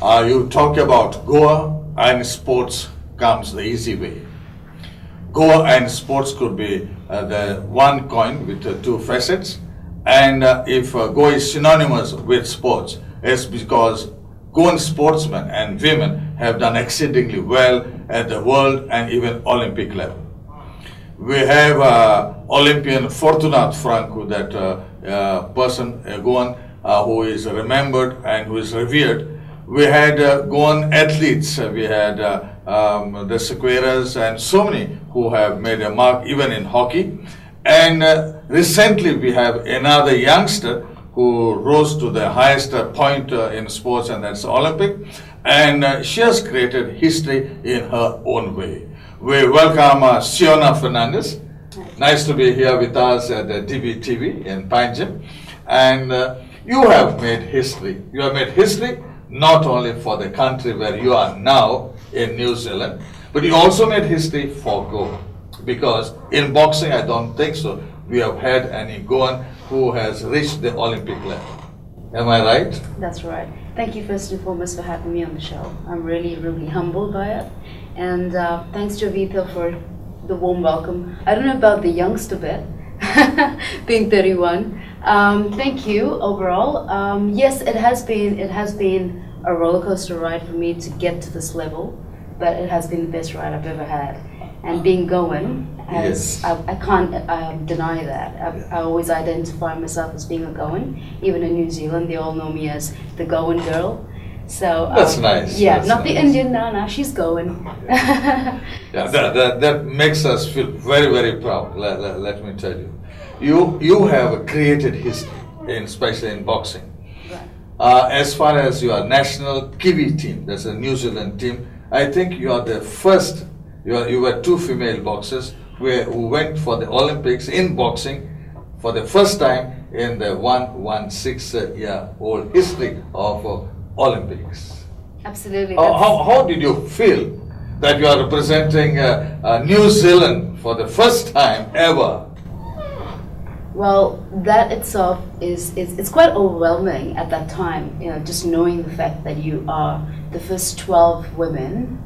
You talk about Goa and sports comes the easy way. Goa and sports could be the one coin with two facets. And if Goa is synonymous with sports, it's because Goan sportsmen and women have done exceedingly well at the world and even Olympic level. We have Olympian Fortunato Franco, that person, a Goan, who is remembered and who is revered. We had Goan athletes, we had the Sequeiras and so many who have made a mark even in hockey. And recently we have another youngster who rose to the highest point in sports, and that's Olympic. And she has created history in her own way. We welcome Siona Fernandez. Nice to be here with us at the DBTV in Panjim. And you have made history. You have made history not only for the country where you are now in New Zealand, but you also made history for Goa. Because in boxing, I don't think so, we have had any Goan who has reached the Olympic level. Am I right? That's right. Thank you first and foremost for having me on the show. I'm really, really humbled by it. And thanks Jovito for the warm welcome. I don't know about the youngster bit, being 31. Thank you overall. Yes, it has been a roller coaster ride for me to get to this level, but it has been the best ride I've ever had. And being Goan, Yes. I can't deny that. I always identify myself as being a Goan. Even in New Zealand, they all know me as the Goan girl. So That's nice. Yeah, That's not nice. the Indian. No, she's Goan. Yeah, that makes us feel very, very proud. Let me tell you. You have created history, especially in boxing. Right. As far as your national Kiwi team, that's a New Zealand team, I think you are the first. You were two female boxers who went for the Olympics in boxing for the first time in the 116-year-old history of Olympics. Absolutely. How did you feel that you are representing New Zealand for the first time ever? Well, that itself it's quite overwhelming at that time. You know, just knowing the fact that you are the first 12 women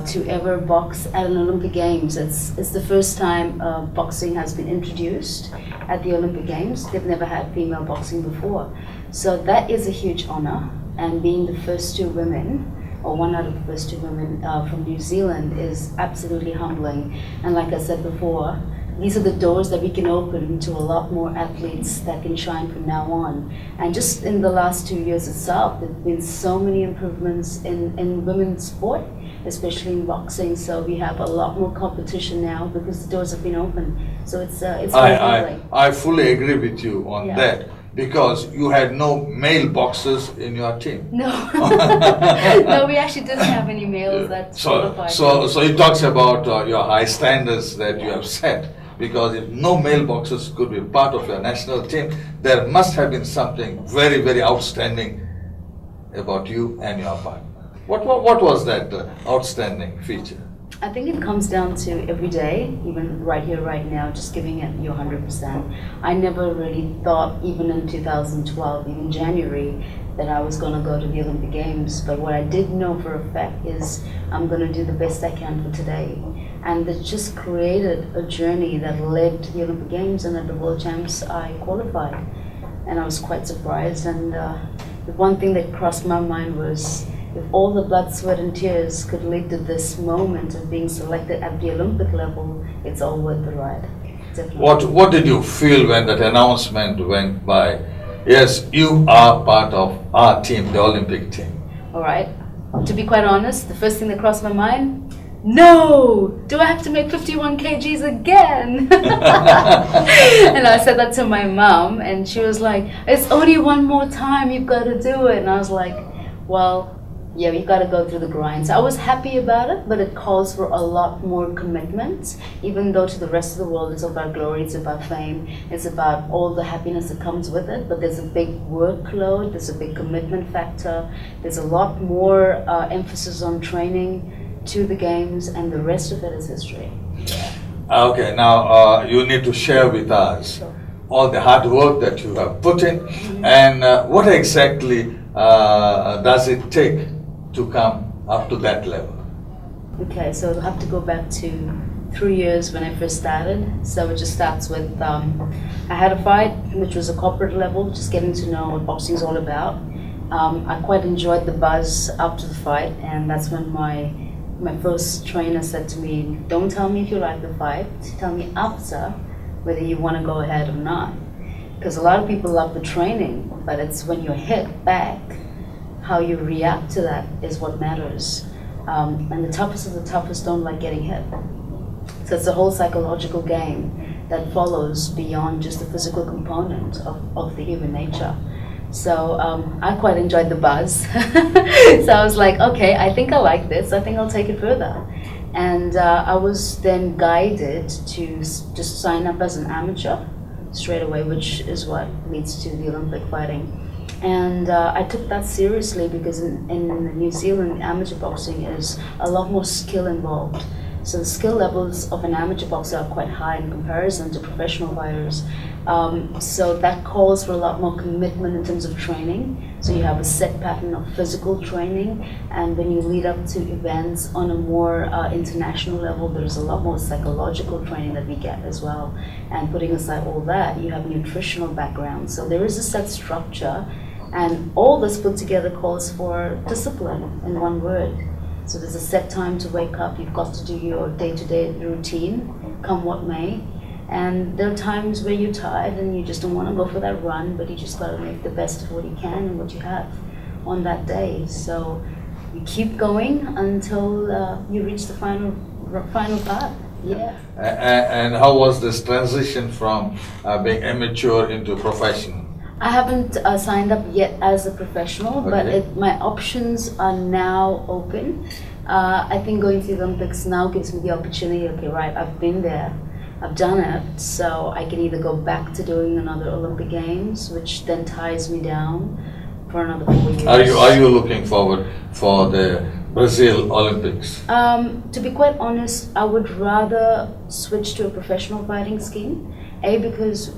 to ever box at an Olympic Games. It's the first time boxing has been introduced at the Olympic Games. They've never had female boxing before. So that is a huge honor. And being the first two women, or one out of the first two women from New Zealand, is absolutely humbling. And like I said before, these are the doors that we can open to a lot more athletes that can shine from now on. And just in the last 2 years itself, there have been so many improvements in women's sport, especially in boxing. So we have a lot more competition now because the doors have been opened. So it's very humbling. I fully agree with you on that, because you had no male boxers in your team. No, no, we actually didn't have any males that qualified. So it talks about your high standards that you have set. Because if no male boxers could be part of your national team, there must have been something very, very outstanding about you and your partner. What was that outstanding feature? I think it comes down to every day, even right here, right now, just giving it your 100%. I never really thought, even in 2012, even January, that I was going to go to the Olympic Games. But what I did know for a fact is I'm going to do the best I can for today. And it just created a journey that led to the Olympic Games, and at the World Champs I qualified. And I was quite surprised. And the one thing that crossed my mind was, if all the blood, sweat and tears could lead to this moment of being selected at the Olympic level, it's all worth the ride. Definitely. What did you feel when that announcement went by? Yes, you are part of our team, the Olympic team. All right. To be quite honest, the first thing that crossed my mind, no! Do I have to make 51 kgs again? And I said that to my mom, and she was like, it's only one more time, you've got to do it. And I was like, well, yeah, you got to go through the grind. So I was happy about it, but it calls for a lot more commitment. Even though to the rest of the world it's about glory, it's about fame, it's about all the happiness that comes with it. But there's a big workload, there's a big commitment factor, there's a lot more emphasis on training to the games, and the rest of it is history. Okay, now you need to share with us all the hard work that you have put in, and what exactly does it take to come up to that level? Okay, so I'll have to go back to 3 years when I first started. So it just starts with I had a fight, which was a corporate level, just getting to know what boxing is all about. I quite enjoyed the buzz after the fight, and that's when my first trainer said to me, "Don't tell me if you like the fight. Tell me after whether you want to go ahead or not." Because a lot of people love the training, but it's when you're hit back, how you react to that is what matters. And the toughest of the toughest don't like getting hit. So it's a whole psychological game that follows beyond just the physical component of the human nature. So I quite enjoyed the buzz. So I was like, okay, I think I like this. I think I'll take it further. And I was then guided to just sign up as an amateur straight away, which is what leads to the Olympic fighting. And I took that seriously because in New Zealand, amateur boxing is a lot more skill involved. So the skill levels of an amateur boxer are quite high in comparison to professional fighters. So that calls for a lot more commitment in terms of training. So you have a set pattern of physical training, and when you lead up to events on a more international level, there's a lot more psychological training that we get as well. And putting aside all that, you have nutritional background. So there is a set structure, and all this put together calls for discipline in one word. So there's a set time to wake up. You've got to do your day-to-day routine, come what may. And there are times where you're tired and you just don't want to go for that run, but you just got to make the best of what you can and what you have on that day. So you keep going until you reach the final part. Yeah. And how was this transition from being amateur into professional? I haven't signed up yet as a professional, Okay. but my options are now open. I think going to the Olympics now gives me the opportunity, okay, right, I've been there, I've done it, so I can either go back to doing another Olympic Games, which then ties me down for another 4 years. Are you looking forward for the Brazil Olympics? To be quite honest, I would rather switch to a professional fighting scheme. Because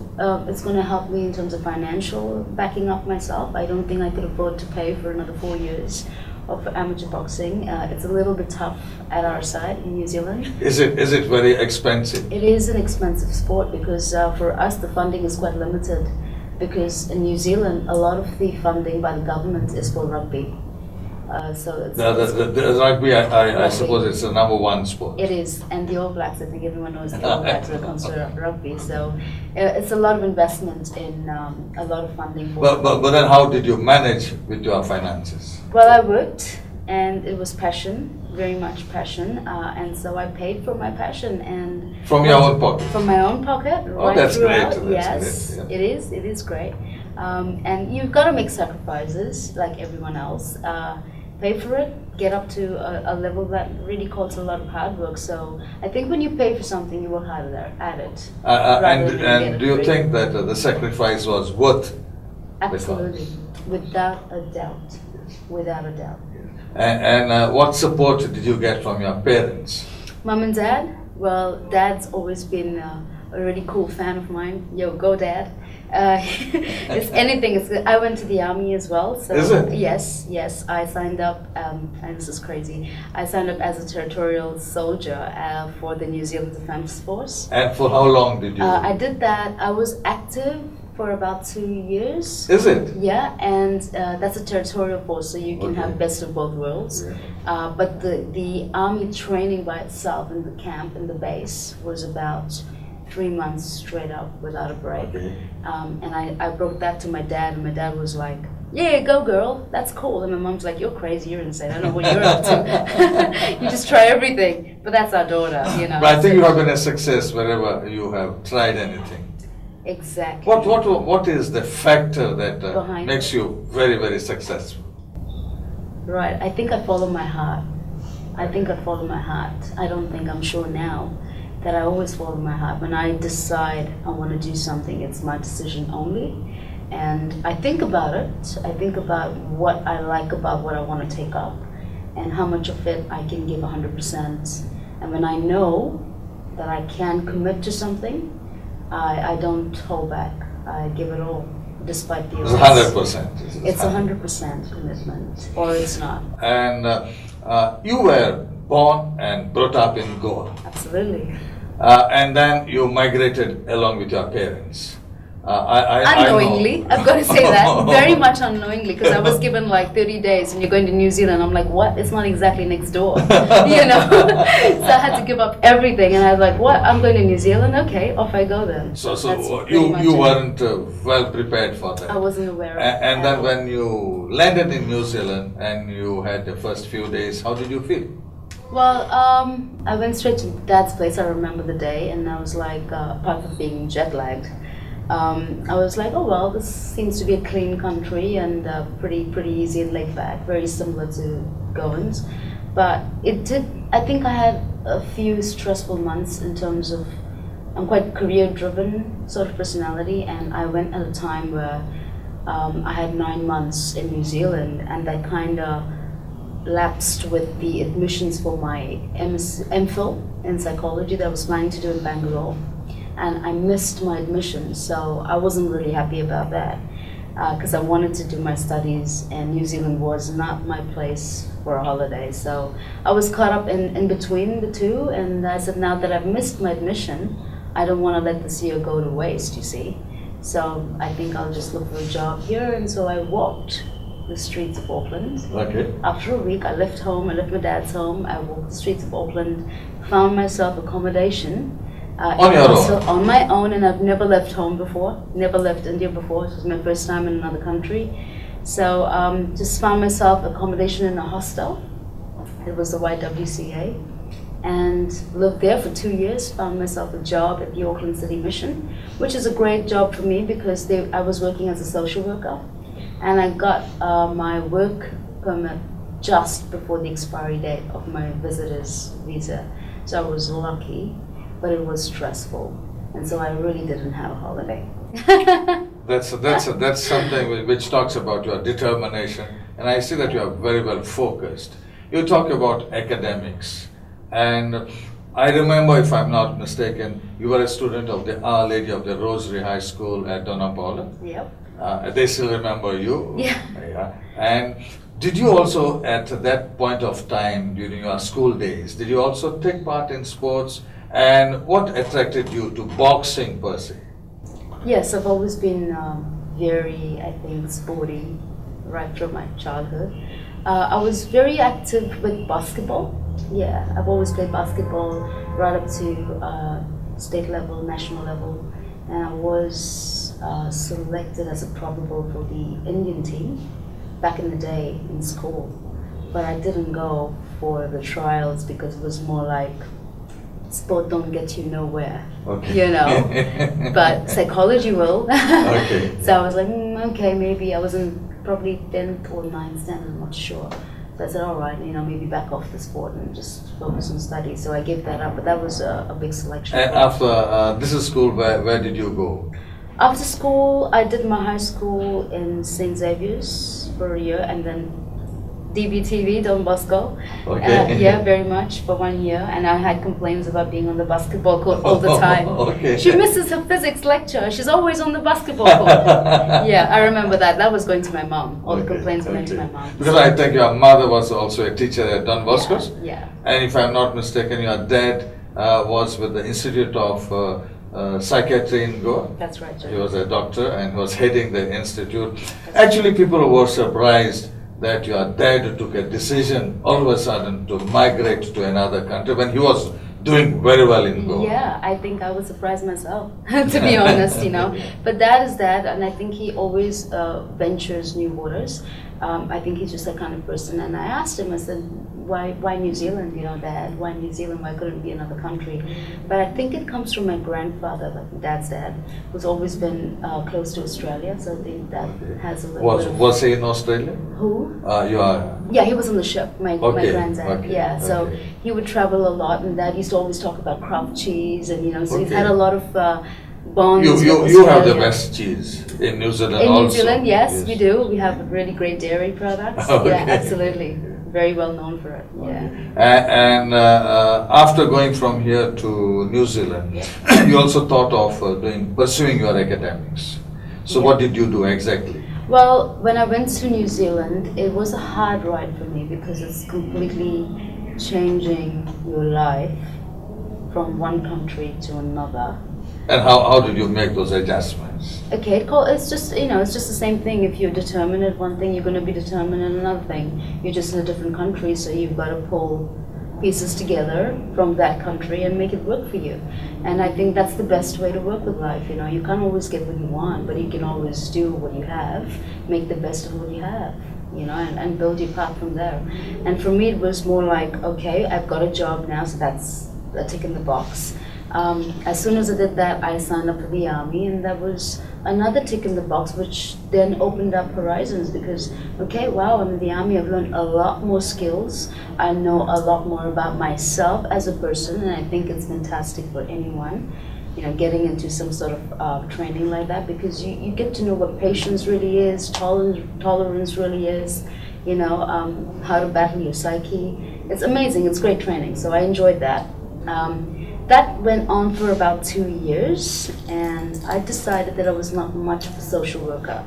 it's going to help me in terms of financial backing up myself. I don't think I could afford to pay for another 4 years of amateur boxing. It's a little bit tough at our side in New Zealand. Is it very expensive? It is an expensive sport because for us the funding is quite limited. Because in New Zealand, a lot of the funding by the government is for rugby. So it's The rugby, I suppose it's the number one sport. It is, and the All Blacks, I think everyone knows the All Blacks when it comes to rugby. So it's a lot of investment in a lot of funding. But then how did you manage with your finances? Well, I worked, and it was passion, very much passion, and so I paid for my passion and From your own pocket? From my own pocket, right that's throughout. great. Yes, That's great, it is great, and you've got to make sacrifices like everyone else. Pay for it, get up to a level that really calls a lot of hard work. So I think when you pay for something, you work harder at it. And do you think that the sacrifice was worth Absolutely, without a doubt, without a doubt. And what support did you get from your parents? Mom and dad? Well, dad's always been a really cool fan of mine. Yo, go dad. It's anything. I went to the army as well. So Is it? Yes. I signed up, and this is crazy. I signed up as a territorial soldier for the New Zealand Defence Force. And for how long did you? I did that. I was active for about 2 years. Is it? Yeah, and that's a territorial force, so you can Okay. have best of both worlds. Yeah. But the army training by itself in the camp, in the base, was about 3 months straight up without a break. Okay. And I brought that to my dad, and my dad was like, yeah, go girl, that's cool. And my mom's like, you're crazy, you're insane, I don't know what you're up to. You just try everything. But that's our daughter, you know. But I think you have been a success wherever you have tried anything. Exactly. What is the factor that Behind makes you very, very successful? Right, I think I follow my heart. I don't think, I'm sure now, that I always follow my heart. When I decide I want to do something, it's my decision only. And I think about it. I think about what I like about what I want to take up and how much of it I can give 100%. And when I know that I can commit to something, I don't hold back. I give it all. despite the It's odds. 100%. It's 100% commitment, or it's not. And you were born and brought up in Goa. Absolutely. And then you migrated along with your parents. I know. Unknowingly, I've got to say that. Very much unknowingly, because I was given like 30 days and you're going to New Zealand. I'm like, what? It's not exactly next door, you know? So I had to give up everything and I was like, what? I'm going to New Zealand? Okay, off I go then. So That's you pretty much it. weren't well prepared for that. I wasn't aware of it. And at then all. when you landed in New Zealand and you had the first few days, how did you feel? Well, I went straight to Dad's place. I remember the day, and I was like, apart from being jet lagged, I was like, oh well, this seems to be a clean country and pretty easy and laid back, very similar to Goans. But it did. I think I had a few stressful months in terms of I'm quite career-driven sort of personality, and I went at a time where I had 9 months in New Zealand, and I kind of lapsed with the admissions for my MPhil in psychology that I was planning to do in Bangalore, and I missed my admission, so I wasn't really happy about that because I wanted to do my studies, and New Zealand was not my place for a holiday. So I was caught up in between the two, and I said, now that I've missed my admission, I don't want to let this year go to waste, you see. So I think I'll just look for a job here, and so I walked the streets of Auckland. Okay. After a week, I left home, I left my dad's home, I walked the streets of Auckland, found myself accommodation. On your own? On my own, and I've never left home before, never left India before. It was my first time in another country. So just found myself accommodation in a hostel. It was the YWCA. And lived there for 2 years, found myself a job at the Auckland City Mission, which is a great job for me because I was working as a social worker. And I got my work permit just before the expiry date of my visitor's visa. So I was lucky, but it was stressful. And so I really didn't have a holiday. That's something which talks about your determination, and I see that you are very well focused. You talk about academics, and I remember, if I'm not mistaken, you were a student of the Our Lady of the Rosary High School at Donapaula. Yep. They still remember you. Yeah. And did you also, at that point of time during your school days, did you also take part in sports? And what attracted you to boxing per se? Yes, I've always been very, I think, sporty right through my childhood. I was very active with basketball. Yeah, I've always played basketball right up to state level, national level, and I was selected as a probable for the Indian team back in the day in school. But I didn't go for the trials because it was more like sport don't get you nowhere, Okay. you know, but psychology will. Okay. So I was like, okay, maybe I was in probably 10th or 9th standard, I'm not sure. So I said, all right, you know, maybe back off the sport and just focus on studies. So I gave that up, but that was a big selection. And after this is school, where did you go? After school, I did my high school in St. Xavier's for a year, and then DBTV, Don Bosco. Okay. Yeah, very much for 1 year, and I had complaints about being on the basketball court all the time. Okay. She misses her physics lecture. She's always on the basketball court. Yeah, I remember that. That was going to my mom. All the complaints went to my mom. Because I think your mother was also a teacher at Don Bosco's. Yeah. And if I'm not mistaken, your dad was with the Institute of Psychiatry in Goa. That's right, He Joe. was a doctor and was heading the institute. Actually, people were surprised that your dad took a decision all of a sudden to migrate to another country when he was doing very well in Goa. Yeah, I think I was surprised myself, to be honest, you know. But that is that, and I think he always ventures new waters. I think he's just that kind of person. And I asked him, I said, why New Zealand, you know, Dad? Why New Zealand? Why couldn't it be another country? But I think it comes from my grandfather, like my dad's dad, who's always been close to Australia. So I think that has a little bit of... Was he in Australia? Who? You are. Yeah, he was on the ship, my granddad. Okay, Yeah, so okay. he would travel a lot, and Dad used to always talk about Kraft cheese, and you know, so he's Okay. had a lot of bonds. You with have the Australia. best cheese in New Zealand In also. New Zealand, yes, we do. We have really great dairy products. Okay. Yeah, absolutely. Very well known for it. Yeah. And after going from here to New Zealand, you also thought of pursuing your academics. So Yeah. what did you do exactly? Well, when I went to New Zealand, it was a hard ride for me because it's completely changing your life from one country to another. And how did you make those adjustments? Okay, it's just, it's just the same thing. If you're determined at one thing, you're going to be determined in another thing. You're just in a different country, so you've got to pull pieces together from that country and make it work for you. And I think that's the best way to work with life. You can't always get what you want, but you can always do what you have, make the best of what you have, and build your path from there. And for me, it was more like, okay, I've got a job now, so that's a tick in the box. As soon as I did that, I signed up for the army, and that was another tick in the box, which then opened up horizons because, okay, wow, I'm in the army, I've learned a lot more skills. I know a lot more about myself as a person, and I think it's fantastic for anyone, getting into some sort of training like that because you get to know what patience really is, tolerance really is, how to battle your psyche. It's amazing, it's great training, so I enjoyed that. That went on for about 2 years, and I decided that I was not much of a social worker.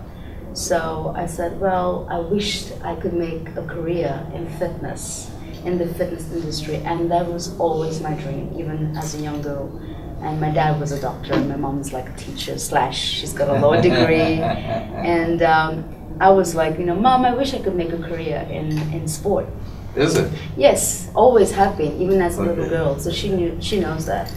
So I said, well, I wished I could make a career in the fitness industry, and that was always my dream, even as a young girl. And my dad was a doctor, and my mom was like a teacher / she's got a law degree. And I was like, Mom, I wish I could make a career in sport. Is it? Yes, always have been, even as a little girl. So she knows that.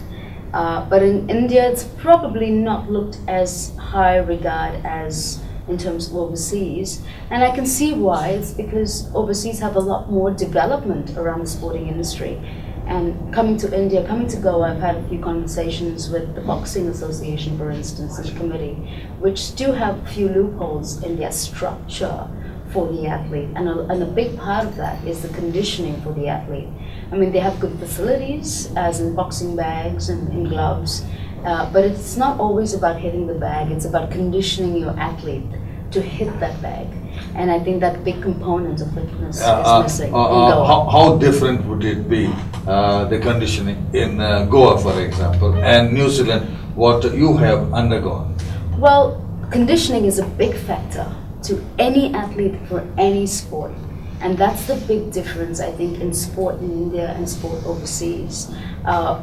But in India, it's probably not looked as high regard as in terms of overseas. And I can see why. It's because overseas have a lot more development around the sporting industry. And coming to India, coming to Goa, I've had a few conversations with the Boxing Association, for instance, and the committee, which do have a few loopholes in their structure for the athlete, and a big part of that is the conditioning for the athlete. I mean, they have good facilities, as in boxing bags and gloves, but it's not always about hitting the bag, it's about conditioning your athlete to hit that bag. And I think that big component of fitness is missing in Goa. How different would it be, the conditioning in Goa, for example, and New Zealand, what you have undergone? Well, conditioning is a big factor to any athlete for any sport. And that's the big difference, I think, in sport in India and sport overseas.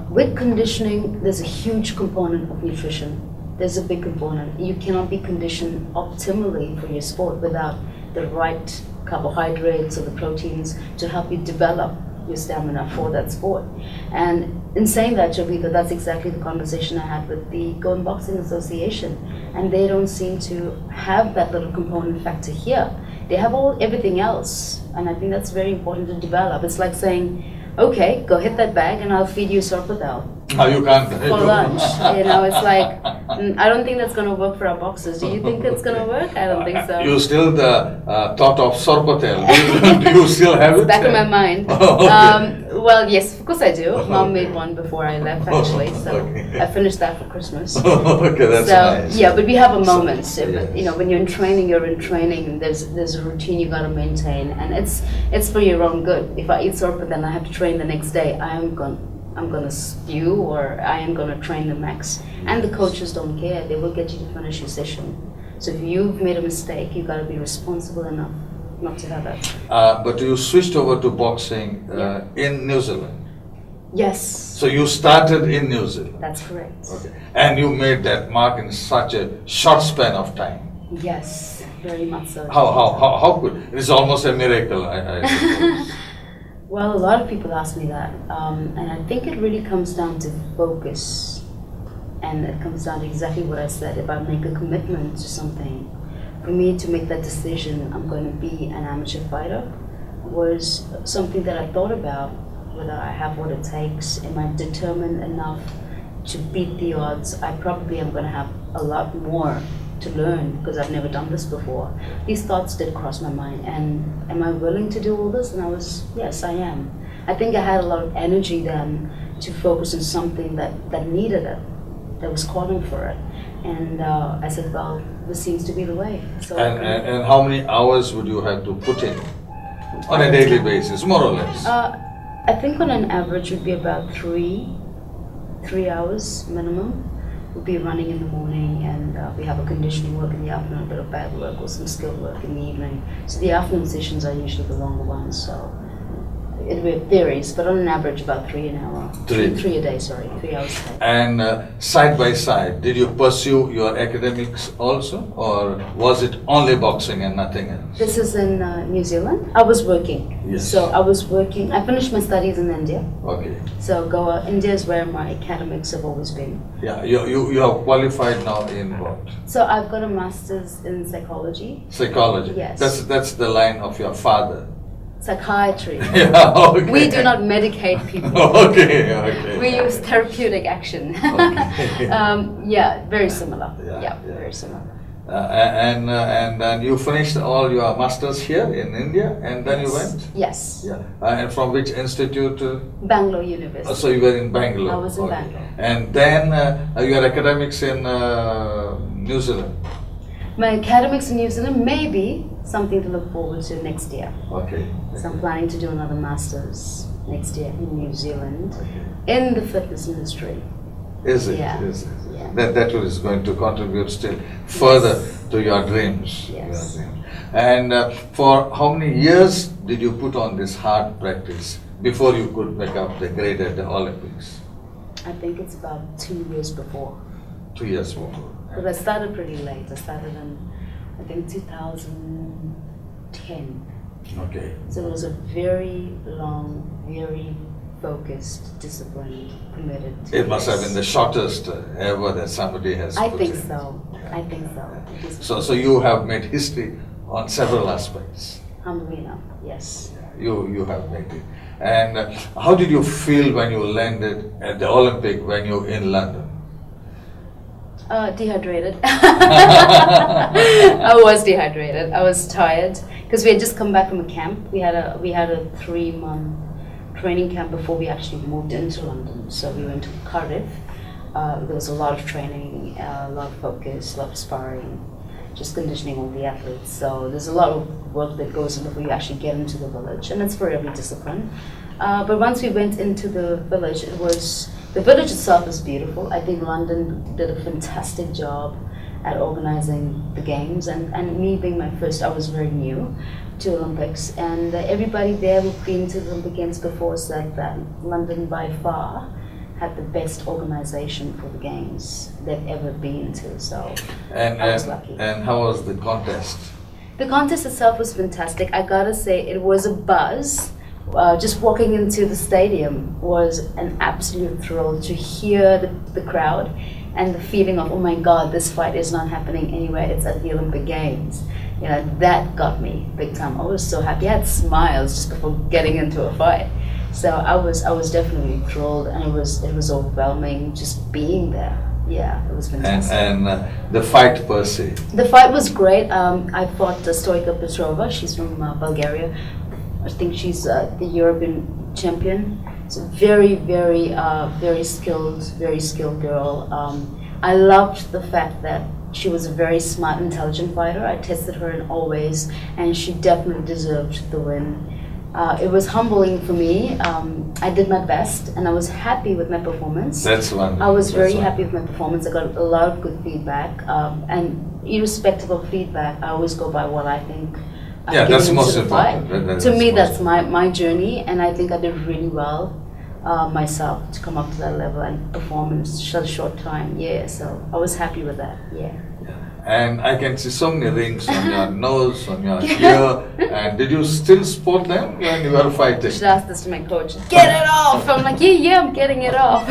With conditioning, there's a huge component of nutrition. There's a big component. You cannot be conditioned optimally for your sport without the right carbohydrates or the proteins to help you develop your stamina for that sport. And in saying that, Jovito, that's exactly the conversation I had with the Goa Boxing Association, and they don't seem to have that little component factor here. They have everything else, and I think that's very important to develop. It's like saying, okay, go hit that bag and I'll feed you sorpatel. No, you can't. For lunch. It's like, I don't think that's going to work for our boxers. Do you think it's going to work? I don't think so. You still the thought of sorpatel. Do you still have it? Back in my mind. Okay. Well, yes, of course I do. Mom made one before I left, actually, so Okay. I finished that for Christmas. Okay, that's nice. Yeah, but we have a moment. Yes. When you're in training, you're in training. And there's a routine you got to maintain, and it's for your own good. If I eat sorpa, then I have to train the next day. I'm gonna spew, or I am gonna train the max. And the coaches don't care; they will get you to finish your session. So if you've made a mistake, you got to be responsible enough not to have that. But you switched over to boxing in New Zealand. Yes. So you started in New Zealand. That's correct. Okay. And you made that mark in such a short span of time. Yes, very much so. How could? It's almost a miracle, I suppose. Well, a lot of people ask me that, and I think it really comes down to focus, and it comes down to exactly what I said. If I make a commitment to something, for me to make that decision, I'm going to be an amateur fighter, was something that I thought about, whether I have what it takes, am I determined enough to beat the odds. I probably am going to have a lot more to learn because I've never done this before. These thoughts did cross my mind, and am I willing to do all this? And I was, yes, I am. I think I had a lot of energy then to focus on something that needed it, that was calling for it. And I said, well, this seems to be the way. So And how many hours would you have to put in on a daily basis, more or less? I think on an average would be about three hours minimum. we'll be running in the morning, and we have a conditioning work in the afternoon, a bit of pad work or some skill work in the evening. So the afternoon sessions are usually the longer ones. So it varies, but on an average about 3 an hour. Three a day, sorry, 3 hours a day. And side by side, did you pursue your academics also, or was it only boxing and nothing else? This is in New Zealand. I was working. Yes. So I was working. I finished my studies in India. Okay. So Goa, India is where my academics have always been. Yeah, you are qualified now in what? So I've got a master's in psychology. Psychology. Yes. That's the line of your father. Psychiatry. Yeah, okay. We do not medicate people. Okay. We use therapeutic action. Okay. Yeah, very similar. Yeah. Very similar. And then you finished all your masters here in India, and then you went? Yes. Yeah. And from which institute? Bangalore University. So you were in Bangalore. I was in Bangalore. And then your academics in New Zealand. My academics in New Zealand may be something to look forward to next year. Okay. So I'm planning to do another master's next year in New Zealand Okay. in the fitness industry. Is it? Yeah. Is it? Yeah. That is going to contribute still further to your dreams. Yes. Your dreams. And for how many years did you put on this hard practice before you could make up the grade at the Olympics? I think it's about 2 years before. 2 years before. But I started pretty late. I started in, I think, 2010. Okay. So it was a very long, very focused, disciplined, committed. It must have been the shortest ever that somebody has I put think in. so. Yeah. I think so. Because So you have made history on several aspects. Alhamdulillah, yes. You have made it. And how did you feel when you landed at the Olympic venue in London? Dehydrated. I was dehydrated. I was tired because we had just come back from a camp. We had a 3-month training camp before we actually moved into London. So we went to Cardiff. There was a lot of training, a lot of focus, a lot of sparring, just conditioning all the athletes. So there's a lot of work that goes in before you actually get into the village, and it's for every discipline. But once we went into the village, the village itself is beautiful. I think London did a fantastic job at organizing the games, and me being my first, I was very new to Olympics, and everybody there who'd been to the Olympic Games before said that London by far had the best organization for the games they've ever been to, so I was lucky. And how was the contest? The contest itself was fantastic. I gotta say, it was a buzz. Just walking into the stadium was an absolute thrill to hear the crowd and the feeling of, oh my God, this fight is not happening anywhere, it's at the Olympic Games. You know, that got me big time. I was so happy. I had smiles just before getting into a fight. So I was definitely thrilled, and it was overwhelming just being there. Yeah, it was fantastic. And the fight per se? The fight was great. I fought Stoica Petrova. She's from Bulgaria. I think she's the European champion. It's a very skilled girl. I loved the fact that she was a very smart, intelligent fighter. I tested her in all ways, and she definitely deserved the win. It was humbling for me. I did my best, and I was happy with my performance. That's wonderful. I was very happy with my performance. I got a lot of good feedback, and irrespective of feedback, I always go by what I think. Yeah, that's most important. To me, that's my journey, and I think I did really well myself to come up to that level and perform in such a short time. Yeah, so I was happy with that. Yeah. And I can see so many rings on your nose, on your ear. And did you still sport them when you were fighting? I should ask this to my coach. Get it off! I'm like, yeah, I'm getting it off.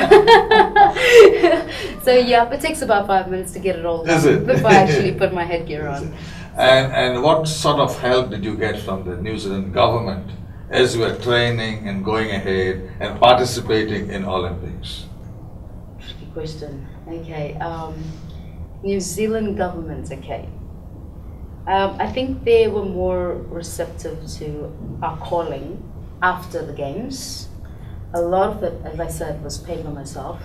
So yeah, it takes about 5 minutes to get it all done before I actually put my headgear on. And what sort of help did you get from the New Zealand government as you were training and going ahead and participating in Olympics? Tricky question. Okay. New Zealand government, okay. I think they were more receptive to our calling after the games. A lot of it, as I said, was paid by myself.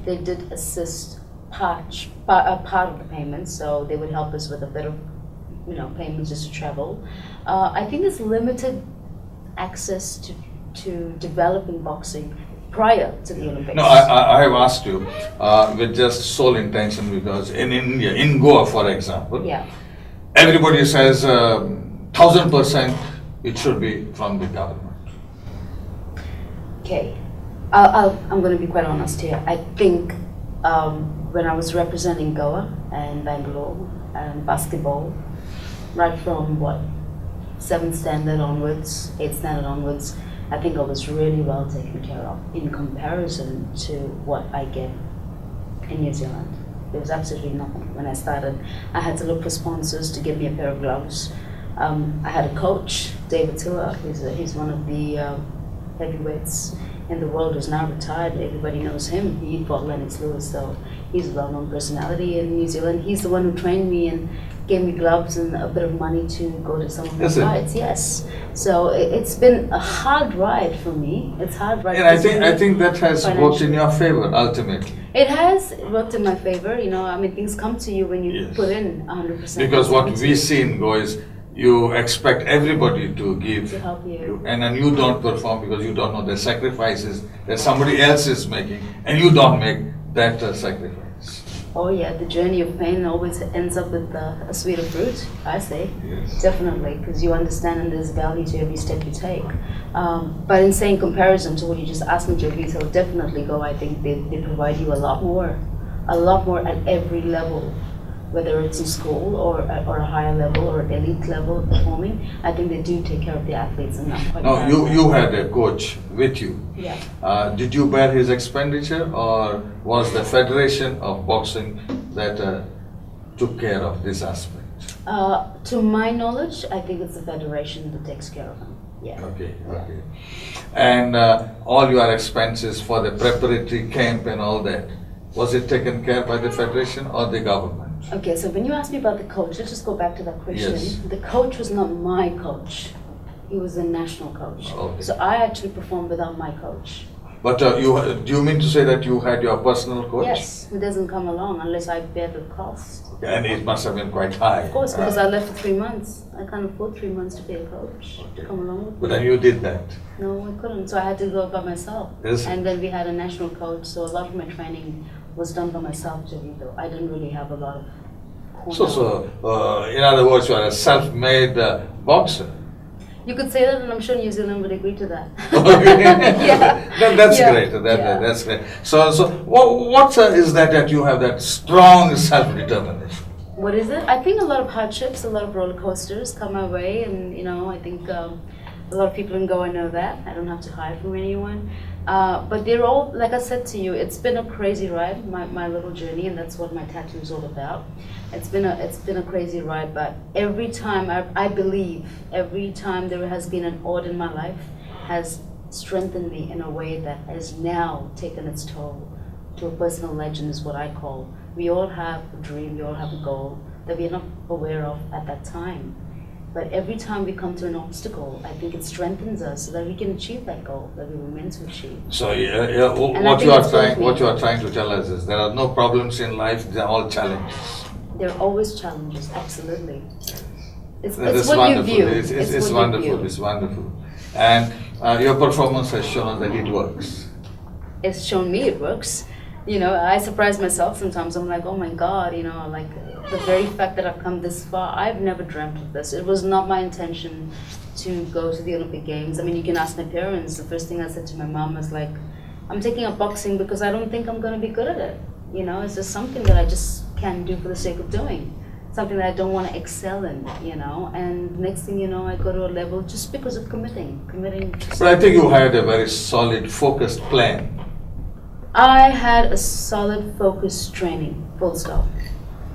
They did assist part of the payment, so they would help us with a bit of, payments just to travel. I think there's limited access to developing boxing prior to the Olympics. No, I have asked you with just sole intention because in India, in Goa, for example, Yeah. everybody says 1000% it should be from the government. Okay, I'm going to be quite honest here. I think when I was representing Goa and Bangalore and basketball, right from what, 7th standard onwards, 8th standard onwards, I think I was really well taken care of in comparison to what I get in New Zealand. There was absolutely nothing. When I started, I had to look for sponsors to give me a pair of gloves. I had a coach, Jovito. He's one of the heavyweights in the world, who's now retired. Everybody knows him. He fought Lennox Lewis, so he's a well-known personality in New Zealand. He's the one who trained me and gave me gloves and a bit of money to go to some of my fights. Yes. So it's been a hard ride for me. It's hard ride. And I think that has worked in your favor ultimately. It has worked in my favor. You know, I mean, things come to you when you put in 100%. Because what we see in Goa is you expect everybody to give to help you. And then you don't perform because you don't know the sacrifices that somebody else is making, and you don't make that sacrifice. Oh yeah, the journey of pain always ends up with a sweeter fruit, I say. Yes. Definitely, because you understand and there's value to every step you take. But in saying comparison to what you just asked me, Jovito, definitely go. I think they provide you a lot more at every level. Whether it's in school or a higher level or elite level performing, I think they do take care of the athletes, and I'm quite proud of that. You had a coach with you. Yeah. Did you bear his expenditure, or was the Federation of Boxing that took care of this aspect? To my knowledge, I think it's the federation that takes care of them. Yeah. Okay. And all your expenses for the preparatory camp and all that, was it taken care by the federation or the government? Okay, so when you asked me about the coach, let's just go back to that question. Yes. The coach was not my coach. He was the national coach. Okay. So I actually performed without my coach. But do you mean to say that you had your personal coach? Yes, he doesn't come along unless I bear the cost. And it must have been quite high. Of course, because I left for 3 months. I can't afford 3 months to pay a coach to come along with me. But then you did that. No, I couldn't. So I had to go by myself. Yes. And then we had a national coach, so a lot of my training was done by myself, Jovito. I didn't really have a lot of So in other words, you are a self-made boxer. You could say that, and I'm sure New Zealand would agree to that. That's Yeah. great. That's great. So what is that you have that strong self-determination? What is it? I think a lot of hardships, a lot of roller coasters come my way, and I think a lot of people in Goa know that. I don't have to hide from anyone. But they're all, like I said to you, it's been a crazy ride, my little journey, and that's what my tattoo is all about. It's been a crazy ride, but every time I believe every time there has been an odd in my life has strengthened me in a way that has now taken its toll to a personal legend, is what I call. We all have a dream, we all have a goal that we're not aware of at that time. But every time we come to an obstacle, I think it strengthens us so that we can achieve that goal that we were meant to achieve. So And what I you are think trying to tell us is there are no problems in life; they are all challenges. There are always challenges, absolutely. It's That's what wonderful. you view. It's what wonderful. you view. It's wonderful. And your performance has shown that it works. It's shown me it works. I surprise myself sometimes. I'm like, oh my God, like the very fact that I've come this far, I've never dreamt of this. It was not my intention to go to the Olympic Games. I mean, you can ask my parents. The first thing I said to my mom was like, I'm taking up boxing because I don't think I'm going to be good at it. It's just something that I just can't do for the sake of doing. Something that I don't want to excel in, And next thing you know, I go to a level just because of committing. But I think you had a very solid, focused plan. I had a solid, focused training, full stop.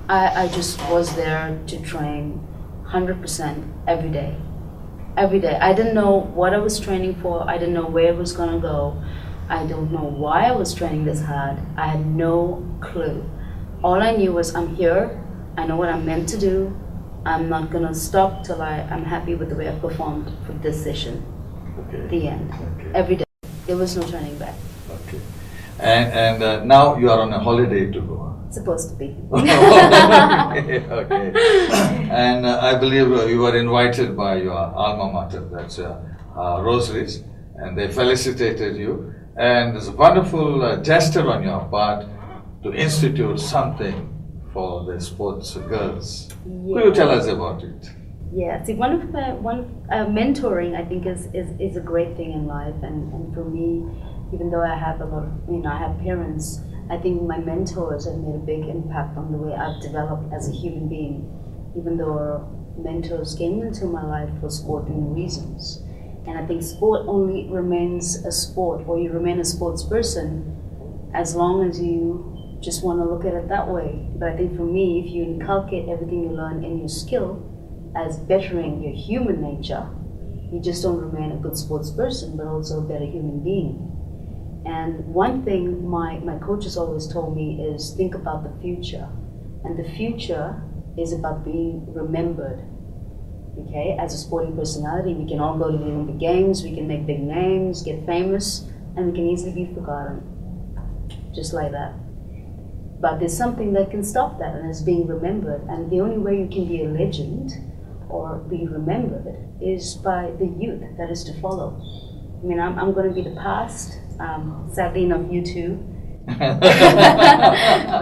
I just was there to train 100% every day. Every day. I didn't know what I was training for. I didn't know where it was going to go. I don't know why I was training this hard. I had no clue. All I knew was I'm here. I know what I'm meant to do. I'm not going to stop till I'm happy with the way I performed for this session. Okay. The end. Okay. Every day. There was no turning back. Okay. And now you are on a holiday to Goa. Supposed to be. Okay. And I believe you were invited by your alma mater, that's Rosaries, and they felicitated you. and it's a wonderful gesture on your part to institute something for the sports girls. Yeah. Could you tell us about it? Yeah, see, mentoring, I think, is a great thing in life, and for me, even though I have a lot of, I have parents, I think my mentors have made a big impact on the way I've developed as a human being, even though mentors came into my life for sporting reasons. And I think sport only remains a sport, or you remain a sports person, as long as you just want to look at it that way. But I think for me, if you inculcate everything you learn in your skill as bettering your human nature, you just don't remain a good sports person, but also a better human being. And one thing my coaches always told me is think about the future. And the future is about being remembered. Okay, as a sporting personality, we can all go to the Olympic Games, we can make big names, get famous, and we can easily be forgotten. Just like that. But there's something that can stop that, and it's being remembered. And the only way you can be a legend or be remembered is by the youth that is to follow. I mean, I'm going to be the past. Sadly enough, you too.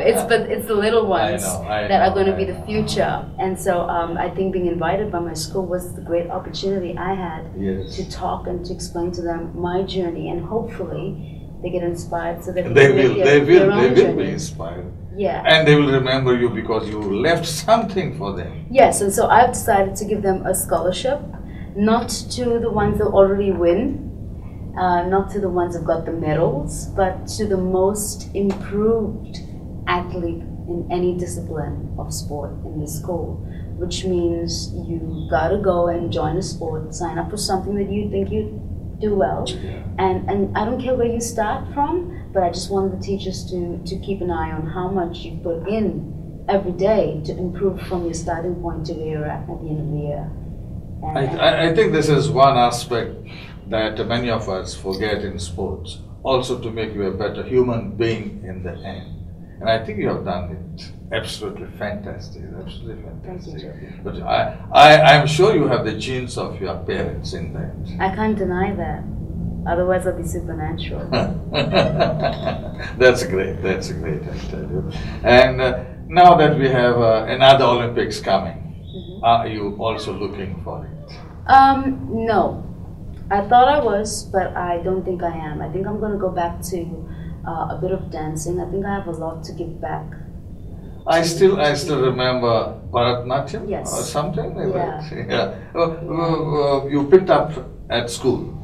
it's the little ones that are going to be the future. And so I think being invited by my school was the great opportunity I had to talk and to explain to them my journey, and hopefully they get inspired so that they will be inspired. Yeah. And they will remember you because you left something for them. Yes, and so I've decided to give them a scholarship, not to the ones that already win, not to the ones that got the medals, but to the most improved athlete in any discipline of sport in the school, which means you gotta go and join a sport, sign up for something that you think you do well, and I don't care where you start from, but I just want the teachers to keep an eye on how much you put in every day to improve from your starting point to where you're at the end of the year. I think this is one aspect that many of us forget in sports, also to make you a better human being in the end. And I think you have done it absolutely fantastic, absolutely fantastic. Thank you, Joe. But I'm sure you have the genes of your parents in that. I can't deny that. Otherwise, I'll be supernatural. That's great, I tell you. And now that we have another Olympics coming, are you also looking for it? No. I thought I was, but I don't think I am. I think I'm going to go back to a bit of dancing. I think I have a lot to give back. I still remember Bharatanatyam or something like that. Yeah. You picked up at school.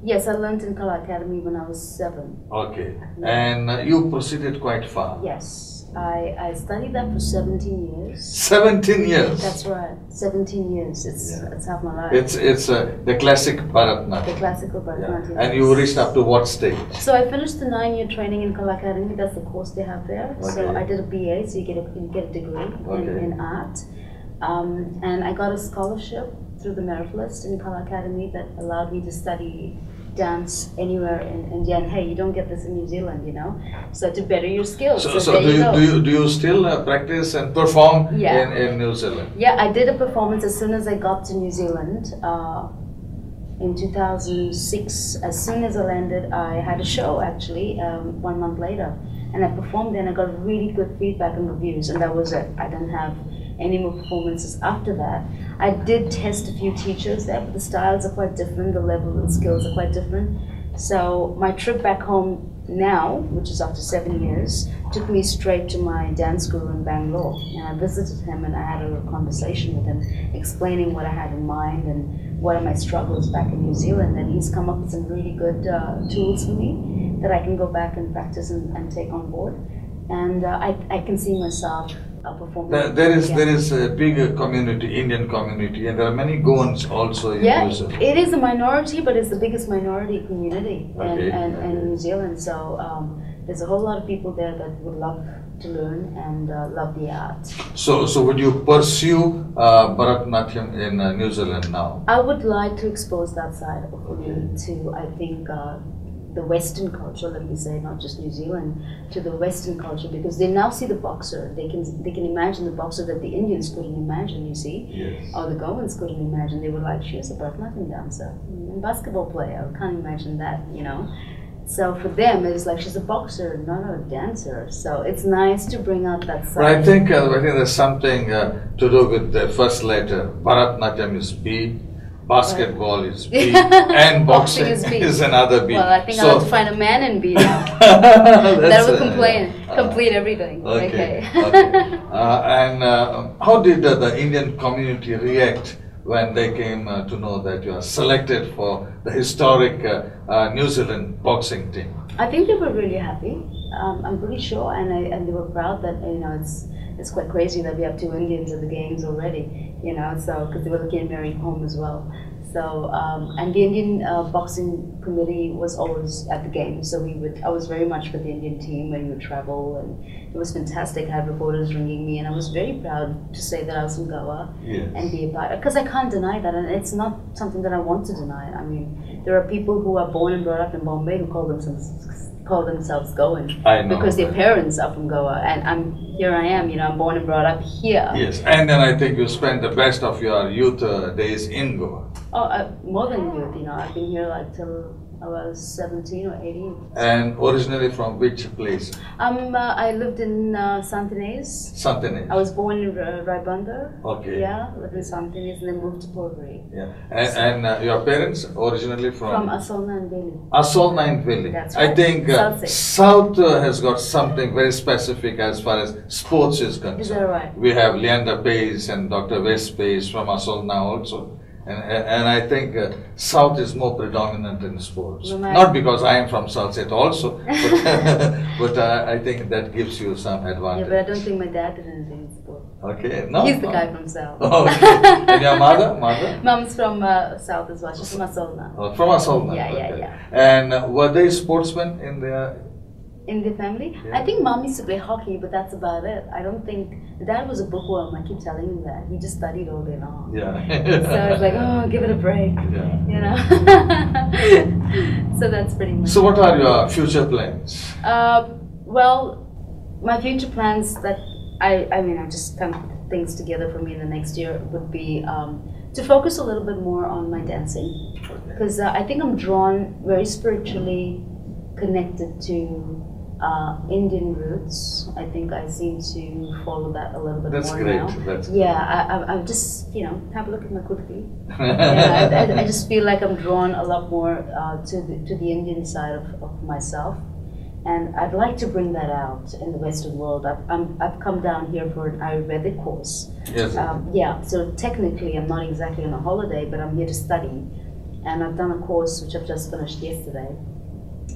Yes, I learned in Kala Academy when I was 7. Okay, and you proceeded quite far. Yes, I studied that for 17 years. 17 years. That's right, 17 years. It's half my life. It's the classic Bharatanatyam. The classical Bharatanatyam. And you reached up to what stage? So I finished the 9-year training in Kala Academy. That's the course they have there. Okay. So I did a BA, so you get a degree in art, and I got a scholarship through the merit list in Kala Academy that allowed me to study dance anywhere in India. And hey, you don't get this in New Zealand, So to better your skills. So do you still practice and perform in New Zealand? Yeah, I did a performance as soon as I got to New Zealand in 2006. As soon as I landed, I had a show actually 1 month later, and I performed there and I got really good feedback and reviews, and that was it. I didn't have any more performances after that. I did test a few teachers there, but the styles are quite different, the level and skills are quite different. So my trip back home now, which is after 7 years, took me straight to my dance guru in Bangalore. And I visited him and I had a conversation with him, explaining what I had in mind and what are my struggles back in New Zealand. And he's come up with some really good tools for me that I can go back and practice and take on board. And I can see myself performing. There is a big community, Indian community, and there are many Goans also in New Zealand. It is a minority, but it's the biggest minority community in New Zealand. So there's a whole lot of people there that would love to learn and love the art. So would you pursue Bharatanatyam in New Zealand now? I would like to expose that side of me to, I think, the Western culture, let me say, not just New Zealand, to the Western culture, because they now see the boxer. They can imagine the boxer that the Indians couldn't imagine, you see, or the Goans couldn't imagine. They were like, she's a Bharatanatyam dancer, and basketball player. I can't imagine that, So for them, it's like she's a boxer, not a dancer. So it's nice to bring out that side. But I think there's something to do with the first letter. Bharatnatyam is B, basketball is B, and boxing is another B. Well, I think I'll have to find a man in B now. That will complete everything. Okay. Okay. And how did the Indian community react when they came to know that you are selected for the historic New Zealand boxing team? I think they were really happy. I'm pretty sure, and they were proud that it's quite crazy that we have 2 Indians at the games already. So because they were looking at marrying home as well. So and the Indian boxing committee was always at the game. So I was very much with the Indian team when we would travel, and it was fantastic. I had reporters ringing me, and I was very proud to say that I was from Goa and be a part. Because I can't deny that, and it's not something that I want to deny. I mean, there are people who are born and brought up in Bombay who call themselves Goan because their parents are from Goa, and I am. I'm born and brought up here. Yes, and then I think you spent the best of your youth days in Goa. Oh, more than youth. I've been here till I was 17 or 18. And originally from which place? I lived in Santinez. Santinez. I was born in Raibandar. Okay. Yeah, lived in Santinez and then moved to Porvorim. Yeah. And your parents originally from Asolna and Valley. Asolna and Valley. That's right. I think South has got something very specific as far as sports is concerned. Is that right? We have Leander Pace and Dr. West Pace from Asolna also. And I think South is more predominant in sports. Not because I am from South State also, but I think that gives you some advantage. Yeah, but I don't think my dad did anything in sport. Okay, no. He's the guy from South. Oh, okay. And your mother? Mom's from South as well. She's from Asolna. Oh, from Asolna. Yeah. And were they sportsmen in their... In the family? Yeah. I think mom used to play hockey, but that's about it. I don't think... Dad was a bookworm, I keep telling him that. He just studied all day long. Yeah. So I was like, oh, give it a break. Yeah. So that's pretty much So what are your future plans? Well, my future plans that I just kind of put things together for me in the next year would be to focus a little bit more on my dancing. Because I think I'm drawn very spiritually connected to Indian roots. I think I seem to follow that a little bit That's more great. now. That's great. Yeah, I just have a look at my kurti. Yeah, I just feel like I'm drawn a lot more to the Indian side of myself, and I'd like to bring that out in the Western world. I've come down here for an Ayurvedic course. Yes. So technically I'm not exactly on a holiday, but I'm here to study, and I've done a course which I've just finished yesterday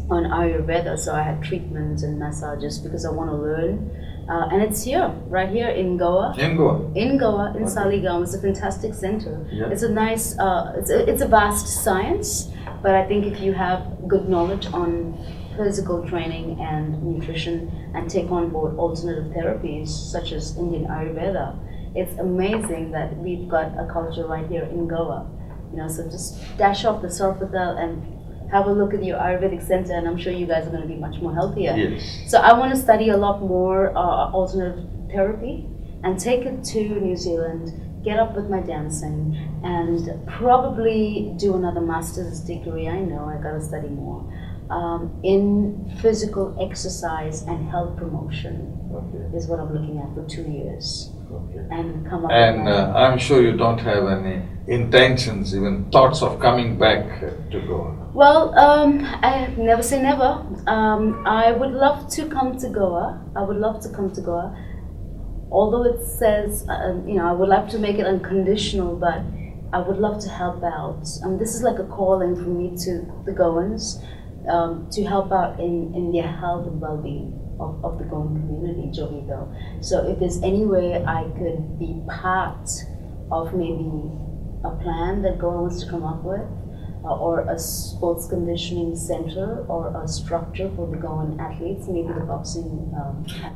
on Ayurveda. So I had treatments and massages because I want to learn, and it's here, right here in Goa. In Saligaon. It's a fantastic center. Yeah. It's a nice, it's a vast science, but I think if you have good knowledge on physical training and nutrition and take on board alternative therapies such as Indian Ayurveda, it's amazing that we've got a culture right here in Goa. So just dash off the Sorfatel and have a look at your Ayurvedic center, and I'm sure you guys are going to be much more healthier. Yes. So I want to study a lot more alternative therapy and take it to New Zealand, get up with my dancing, and probably do another master's degree. I know I got to study more in physical exercise and health promotion. Is what I'm looking at for 2 years. And come up. And I'm sure you don't have any intentions, even thoughts of coming back to Goa. Well, I never say never. I would love to come to Goa. Although it says, I would love to make it unconditional, but I would love to help out. This is like a calling for me to the Goans to help out in their health and well-being of the Goan community, Jovito. So if there's any way I could be part of maybe a plan that Goa wants to come up with, or a sports conditioning center, or a structure for the Goan athletes, maybe the boxing.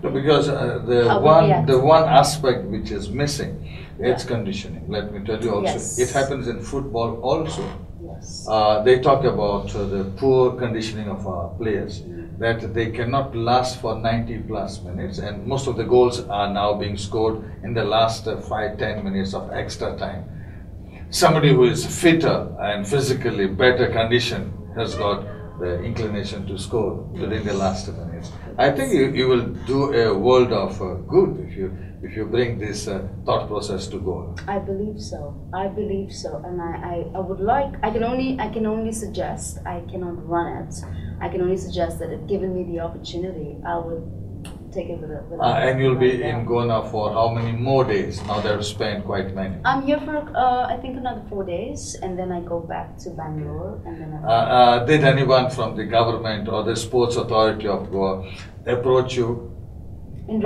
Because the one aspect which is missing, it's conditioning. Let me tell you also, it happens in football also. Yes. They talk about the poor conditioning of our players, that they cannot last for 90 plus minutes, and most of the goals are now being scored in the last 5-10 minutes of extra time. Somebody who is fitter and physically better conditioned has got the inclination to score during the last minutes. I think you will do a world of good if you bring this thought process to goal. I believe so. I believe so, and I would like. I can only suggest. I cannot run it. I can only suggest that if given me the opportunity, I would take it with a and you'll be in Goa for how many more days? Now that you've spent quite many. I'm here for I think another 4 days, and then I go back to Bangalore, and then. Did anyone from the government or the sports authority of Goa approach you?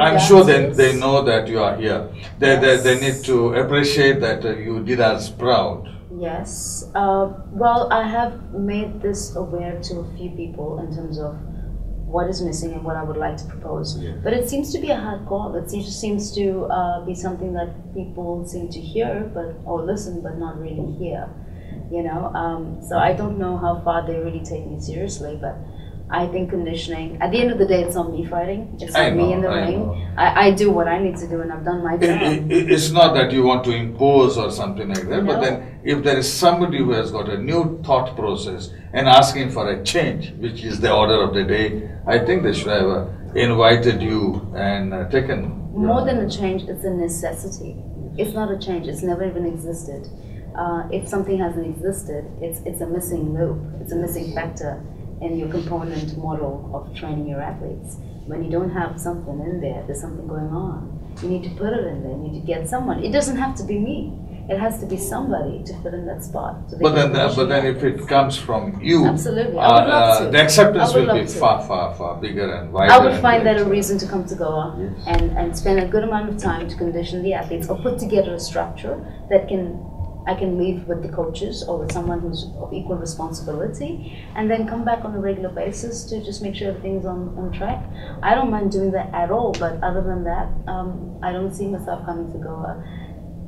I'm sure they know that you are here. They need to appreciate that you did us proud. Yes. Well, I have made this aware to a few people in terms of what is missing and what I would like to propose. Yeah. But it seems to be a hard call. It seems to be something that people seem to hear or listen, but not really hear. So I don't know how far they really take me seriously, but I think conditioning, at the end of the day, it's not me fighting. It's not me in the ring. I do what I need to do, and I've done my job. It's not that you want to impose or something like that, No. but then if there is somebody who has got a new thought process and asking for a change, which is the order of the day, I think they should have invited you and taken. More than a change, it's a necessity. It's not a change. It's never even existed. If something hasn't existed, it's a missing loop. It's a missing factor in your component model of training your athletes. When you don't have something in there, there's something going on. You need to put it in there. You need to get someone. It doesn't have to be me. It has to be somebody to fit in that spot. So but then if it comes from you, absolutely, I would love to. The acceptance will be far bigger and wider. I would find that a reason to come to Goa. Yes. and spend a good amount of time to condition the athletes or put together a structure that I can leave with the coaches or with someone who's of equal responsibility, and then come back on a regular basis to just make sure everything's on track. I don't mind doing that at all, but other than that, I don't see myself coming to Goa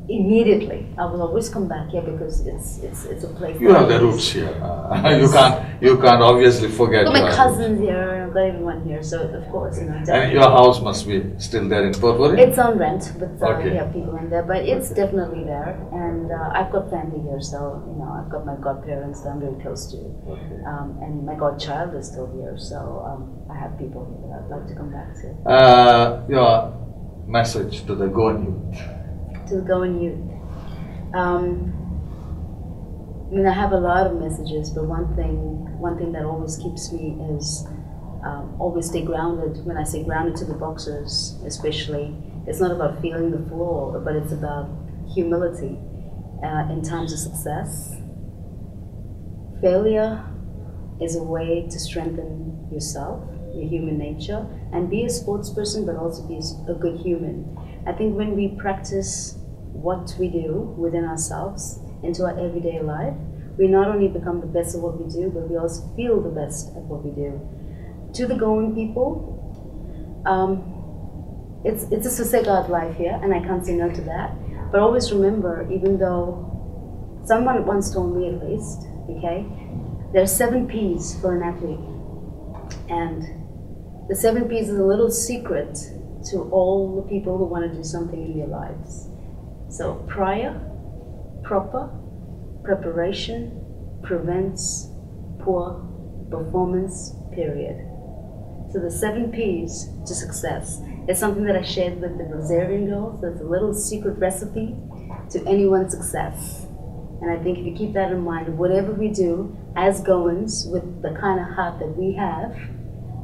immediately. I will always come back here because it's a place. You have the roots here. You can't obviously forget. I've got my cousins here. I've got everyone here, so of course, And your house must be still there in Porvorim? It's on rent, but Okay. we have people in there. But it's definitely there, and I've got family here, so I've got my godparents that I'm very close to, Okay. and my godchild is still here, so I have people here that I'd like to come back to. Your message to the Goan youth. To the Goan youth. I have a lot of messages, but one thing that always keeps me is always stay grounded. When I say grounded to the boxers, especially, it's not about feeling the floor, but it's about humility in times of success. Failure is a way to strengthen yourself, your human nature, and be a sports person, but also be a good human. I think when we practice what we do within ourselves into our everyday life, we not only become the best at what we do, but we also feel the best at what we do. To the Goan people, it's a Susegad life here, and I can't say no to that. But always remember, even though someone once told me at least, okay, there are 7 P's for an athlete. And the 7 P's is a little secret to all the people who want to do something in their lives. So prior, proper, preparation, prevents, poor, performance, period. So the 7 P's to success is something that I shared with the Brazilian girls. That's a little secret recipe to anyone's success. And I think if you keep that in mind, whatever we do as Goans with the kind of heart that we have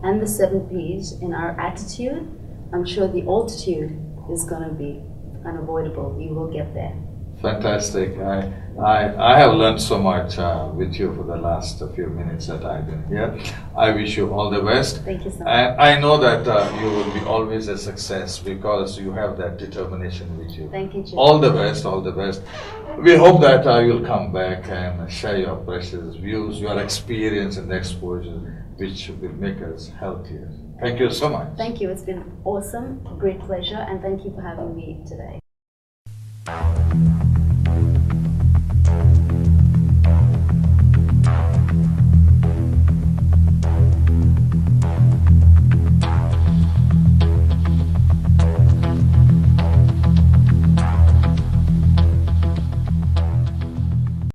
and the 7 P's in our attitude, I'm sure the altitude is going to be unavoidable. We will get there. Fantastic. I have learned so much with you for the last few minutes that I've been here. I wish you all the best. Thank you so much. And I know that you will be always a success because you have that determination with you. Thank you, Jim. All the best, all the best. We hope that you'll come back and share your precious views, your experience and exposure, which will make us healthier. Thank you so much. Thank you. It's been awesome, a great pleasure, and thank you for having me today.